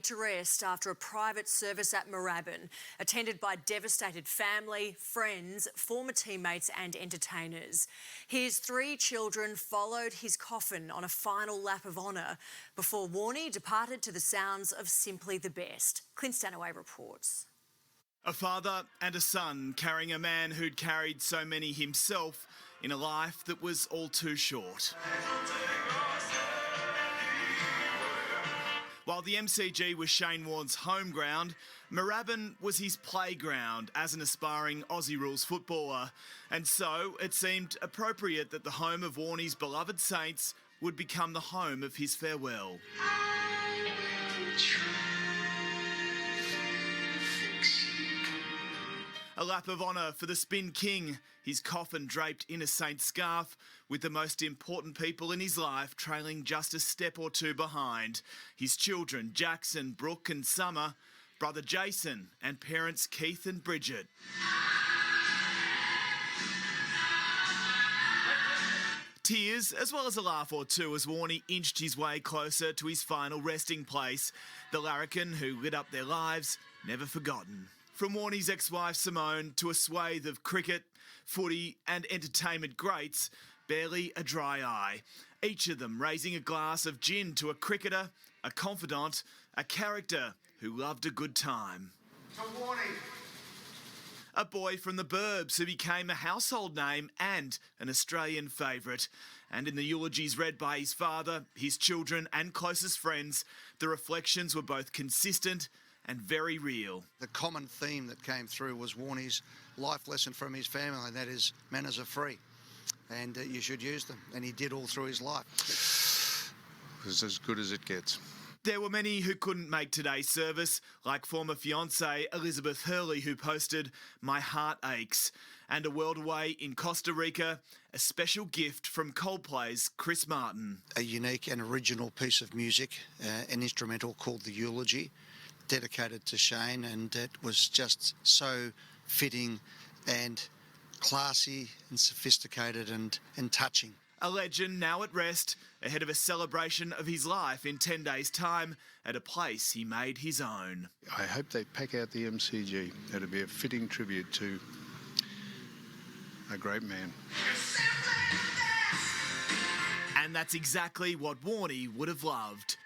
To rest after a private service at Moorabbin, attended by devastated family, friends, former teammates and entertainers. His 3 children followed his coffin on a final lap of honour before Warne departed to the sounds of Simply the Best. Clint Stanaway reports. A father and a son carrying a man who'd carried so many himself in a life that was all too short. While the MCG was Shane Warne's home ground, Moorabbin was his playground as an aspiring Aussie rules footballer. And so it seemed appropriate that the home of Warne's beloved Saints would become the home of his farewell. A lap of honour for the Spin King, his coffin draped in a Saint scarf, with the most important people in his life trailing just a step or two behind. His children, Jackson, Brooke and Summer, brother Jason and parents Keith and Bridget. Tears, as well as a laugh or two as Warne inched his way closer to his final resting place. The larrikin who lit up their lives, never forgotten. From Warne's ex-wife Simone to a swathe of cricket, footy and entertainment greats, barely a dry eye. Each of them raising a glass of gin to a cricketer, a confidant, a character who loved a good time. To Warne. A boy from the burbs who became a household name and an Australian favourite. And in the eulogies read by his father, his children and closest friends, the reflections were both consistent and very real. The common theme that came through was Warne's life lesson from his family, and that is manners are free and you should use them. And he did all through his life. It was as good as it gets. There were many who couldn't make today's service, like former fiancée Elizabeth Hurley, who posted, "My heart aches," and a world away in Costa Rica, a special gift from Coldplay's Chris Martin. A unique and original piece of music, an instrumental called The Eulogy, dedicated to Shane, and it was just so fitting and classy and sophisticated and touching. A legend now at rest, ahead of a celebration of his life in 10 days' time at a place he made his own. I hope they pack out the MCG. That'll be a fitting tribute to a great man. And that's exactly what Warne would have loved.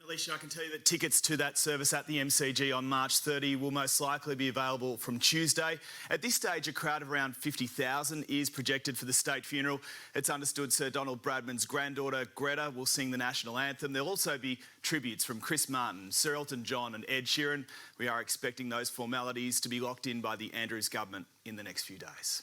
Alicia, I can tell you that tickets to that service at the MCG on March 30 will most likely be available from Tuesday. At this stage, a crowd of around 50,000 is projected for the state funeral. It's understood Sir Donald Bradman's granddaughter, Greta, will sing the national anthem. There'll also be tributes from Chris Martin, Sir Elton John and Ed Sheeran. We are expecting those formalities to be locked in by the Andrews government in the next few days.